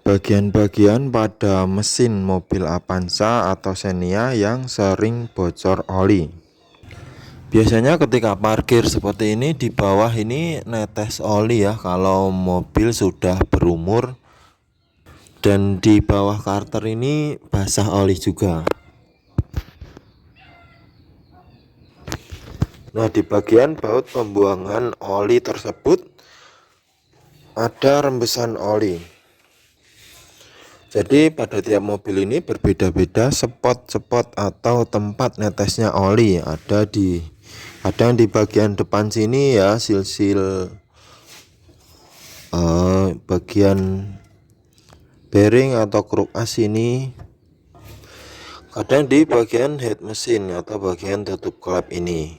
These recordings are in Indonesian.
Bagian-bagian pada mesin mobil Avanza atau Xenia yang sering bocor oli. Biasanya ketika parkir seperti ini, di bawah ini netes oli ya kalau mobil sudah berumur, dan di bawah karter ini basah oli juga. Nah, di bagian baut pembuangan oli tersebut ada rembesan oli. Jadi pada tiap mobil ini berbeda-beda spot-spot atau tempat netesnya oli. Ada yang di bagian depan sini ya, sil-sil bagian bearing atau kruk as ini. Kadang di bagian head mesin atau bagian tutup klep ini.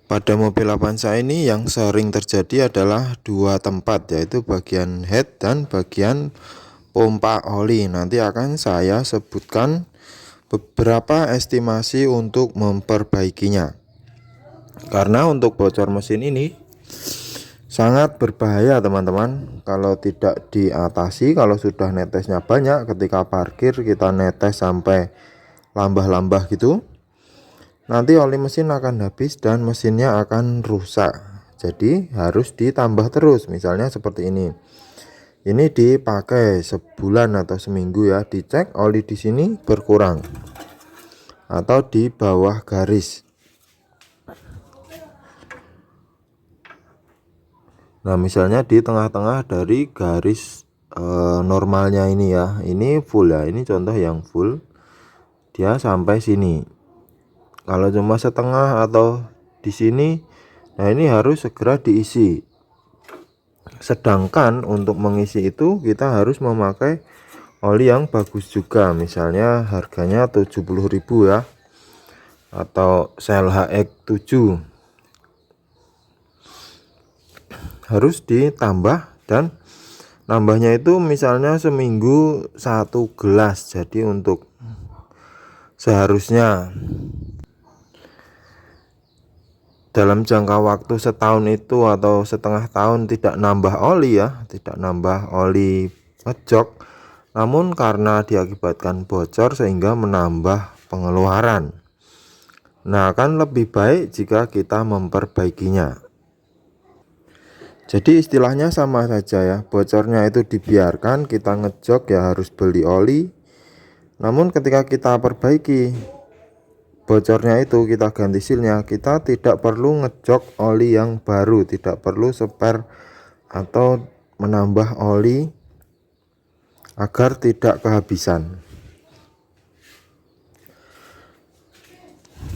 Pada mobil Avanza ini yang sering terjadi adalah dua tempat, yaitu bagian head dan bagian pompa oli. Nanti akan saya sebutkan beberapa estimasi untuk memperbaikinya. Karena untuk bocor mesin ini sangat berbahaya teman-teman kalau tidak diatasi. Kalau sudah netesnya banyak, ketika parkir kita netes sampai lambah-lambah gitu, nanti oli mesin akan habis dan mesinnya akan rusak. Jadi harus ditambah terus. Misalnya seperti ini. Ini dipakai sebulan atau seminggu ya, dicek oli di sini berkurang atau di bawah garis. Nah, misalnya di tengah-tengah dari garis normalnya ini ya, ini full ya, ini contoh yang full, dia sampai sini. Kalau cuma setengah atau di sini, nah ini harus segera diisi. Sedangkan untuk mengisi itu kita harus memakai oli yang bagus juga, misalnya harganya 70.000 ya, atau Shell HX7 harus ditambah, dan nambahnya itu misalnya seminggu 1 gelas. Jadi untuk seharusnya dalam jangka waktu setahun itu atau setengah tahun tidak nambah oli ya, tidak nambah oli ngejok, namun karena diakibatkan bocor sehingga menambah pengeluaran. Nah, akan lebih baik jika kita memperbaikinya. Jadi istilahnya sama saja ya, bocornya itu dibiarkan, kita ngejok ya harus beli oli. Namun ketika kita perbaiki bocornya itu, kita ganti silnya, kita tidak perlu ngejok oli yang baru, tidak perlu spare atau menambah oli agar tidak kehabisan.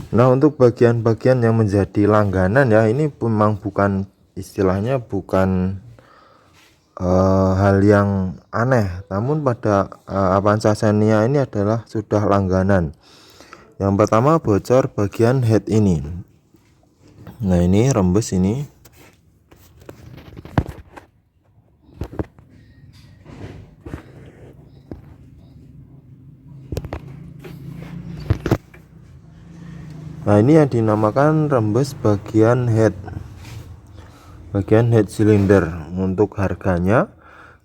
Nah, untuk bagian-bagian yang menjadi langganan ya, ini memang bukan, istilahnya bukan hal yang aneh, namun pada Avanza Xenia ini adalah sudah langganan. Yang pertama, bocor bagian head ini. Nah, ini rembes ini. Nah, ini yang dinamakan rembes bagian head cylinder. Untuk harganya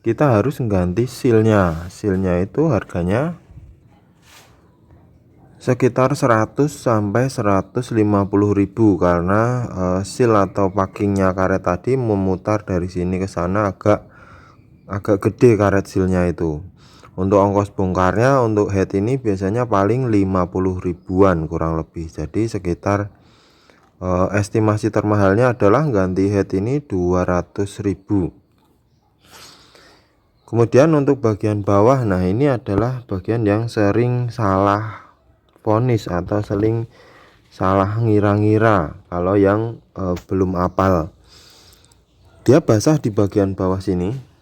kita harus mengganti silnya. Silnya itu harganya sekitar 100 sampai 150.000 karena seal atau packingnya karet tadi memutar dari sini ke sana agak gede karet sealnya itu. Untuk ongkos bongkarnya untuk head ini biasanya paling 50 ribuan kurang lebih. Jadi sekitar estimasi termahalnya adalah ganti head ini 200.000. Kemudian untuk bagian bawah, nah ini adalah bagian yang sering salah vonis atau sering salah ngira-ngira kalau yang belum apal. Dia basah di bagian bawah sini.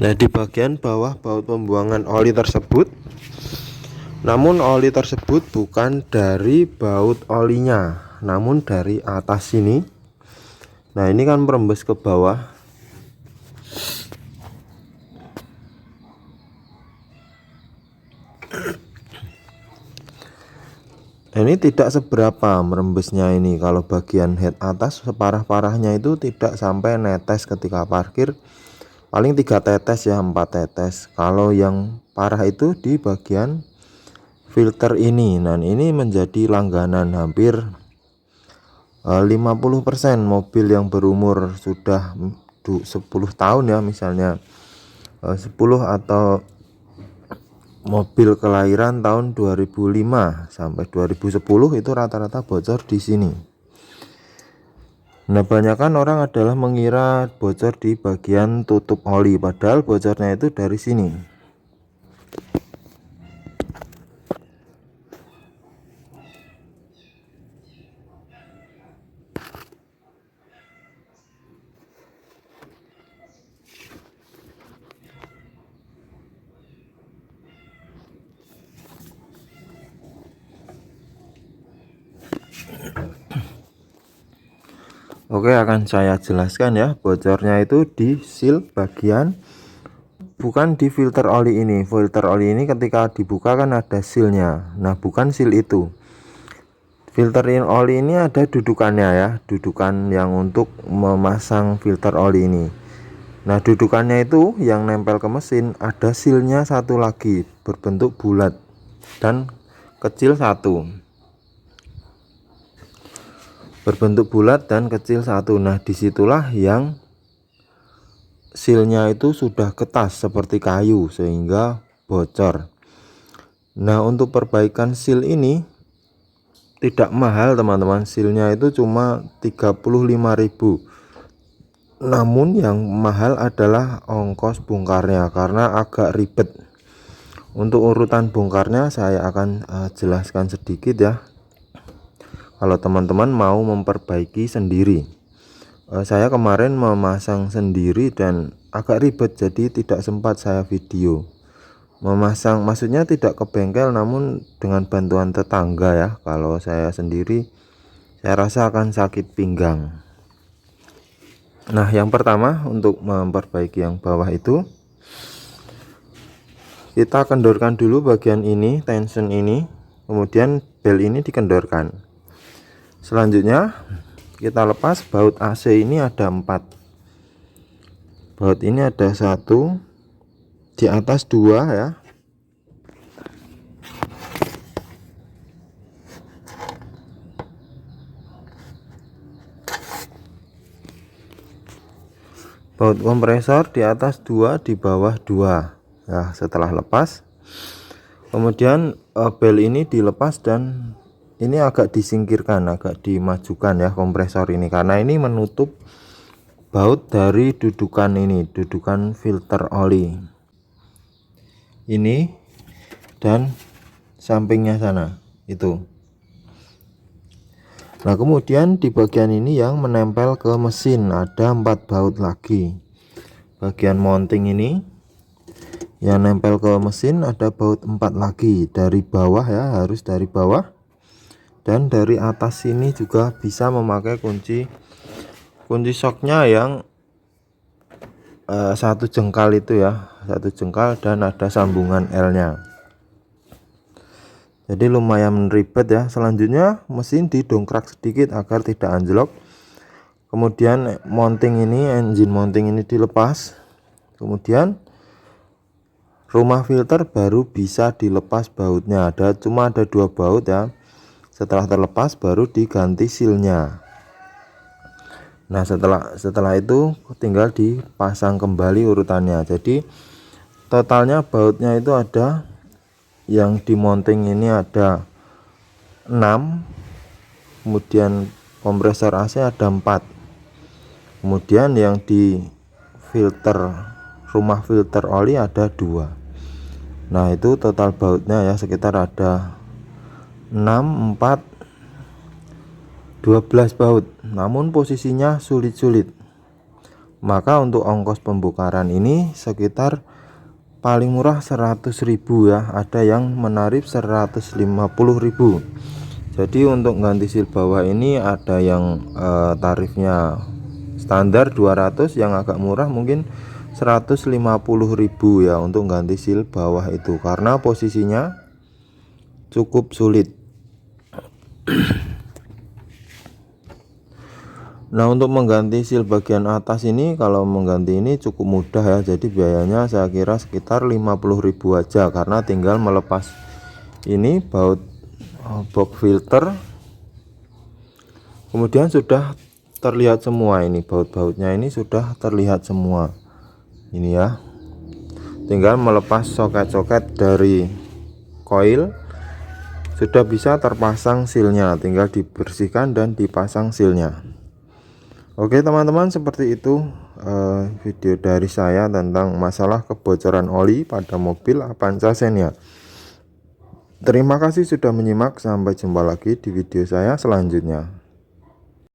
Nah, di bagian bawah baut pembuangan oli tersebut, namun oli tersebut bukan dari baut olinya, namun dari atas sini. Nah, ini kan merembes ke bawah. Ini tidak seberapa merembesnya ini. Kalau bagian head atas separah-parahnya itu tidak sampai netes ketika parkir, paling 3 tetes ya, 4 tetes. Kalau yang parah itu di bagian filter ini. Nah ini menjadi langganan hampir 50% mobil yang berumur sudah 10 tahun ya, misalnya 10 atau mobil kelahiran tahun 2005 sampai 2010 itu rata-rata bocor di sini. Nah, banyakkan orang adalah mengira bocor di bagian tutup oli, padahal bocornya itu dari sini. Oke, akan saya jelaskan ya. Bocornya itu di seal bagian, bukan di filter oli ini. Filter oli ini ketika dibuka kan ada sealnya. Nah, bukan seal itu. Filter oli ini ada dudukannya ya, dudukan yang untuk memasang filter oli ini. Nah, dudukannya itu yang nempel ke mesin, ada sealnya satu lagi berbentuk bulat dan kecil satu. Berbentuk bulat dan kecil satu. Nah, disitulah yang sealnya itu sudah ketas seperti kayu sehingga bocor. Nah, untuk perbaikan seal ini tidak mahal teman-teman. Sealnya itu cuma 35.000. Namun yang mahal adalah ongkos bongkarnya karena agak ribet. Untuk urutan bongkarnya saya akan jelaskan sedikit ya. Kalau teman-teman mau memperbaiki sendiri, saya kemarin memasang sendiri dan agak ribet, jadi tidak sempat saya video. Memasang maksudnya tidak ke bengkel, namun dengan bantuan tetangga ya. Kalau saya sendiri, saya rasa akan sakit pinggang. Nah, yang pertama untuk memperbaiki yang bawah itu, kita kendorkan dulu bagian ini, tension ini, kemudian bel ini dikendorkan. Selanjutnya kita lepas baut AC ini, ada 4 baut. Ini ada 1 di atas, 2 ya. Baut kompresor di atas 2, di bawah 2 ya. Setelah lepas, kemudian bel ini dilepas dan ini agak disingkirkan, agak dimajukan ya kompresor ini, karena ini menutup baut dari dudukan ini, dudukan filter oli ini dan sampingnya sana itu. Nah, kemudian di bagian ini yang menempel ke mesin ada 4 baut lagi. Bagian mounting ini yang nempel ke mesin ada baut 4 lagi, dari bawah ya, harus dari bawah. Dan dari atas sini juga bisa memakai kunci soknya yang 1 jengkal itu ya, 1 jengkal dan ada sambungan L nya. Jadi lumayan ribet ya. Selanjutnya mesin didongkrak sedikit agar tidak anjlok. Kemudian mounting ini, engine mounting ini dilepas. Kemudian rumah filter baru bisa dilepas bautnya. Cuma ada 2 baut ya. Setelah terlepas baru diganti sealnya. Nah, setelah itu tinggal dipasang kembali urutannya. Jadi totalnya bautnya itu ada, yang di mounting ini ada 6, kemudian kompresor AC ada 4, kemudian yang di filter, rumah filter oli ada 2. Nah, itu total bautnya ya sekitar ada 6, 4, 12 baut. Namun posisinya sulit-sulit. Maka untuk ongkos pembongkaran ini sekitar paling murah 100.000 ya. Ada yang menarif 150.000. Jadi untuk ganti seal bawah ini ada yang tarifnya standar 200, yang agak murah mungkin 150.000 ya untuk ganti seal bawah itu, karena posisinya cukup sulit. Nah, untuk mengganti seal bagian atas ini, kalau mengganti ini cukup mudah ya. Jadi biayanya saya kira sekitar 50.000 aja, karena tinggal melepas ini baut box filter. Kemudian sudah terlihat semua, ini baut-bautnya ini sudah terlihat semua. Ini ya. Tinggal melepas soket-soket dari coil, sudah bisa terpasang sealnya, tinggal dibersihkan dan dipasang sealnya. Oke teman-teman, seperti itu video dari saya tentang masalah kebocoran oli pada mobil Avanza Xenia. Terima kasih sudah menyimak, sampai jumpa lagi di video saya selanjutnya.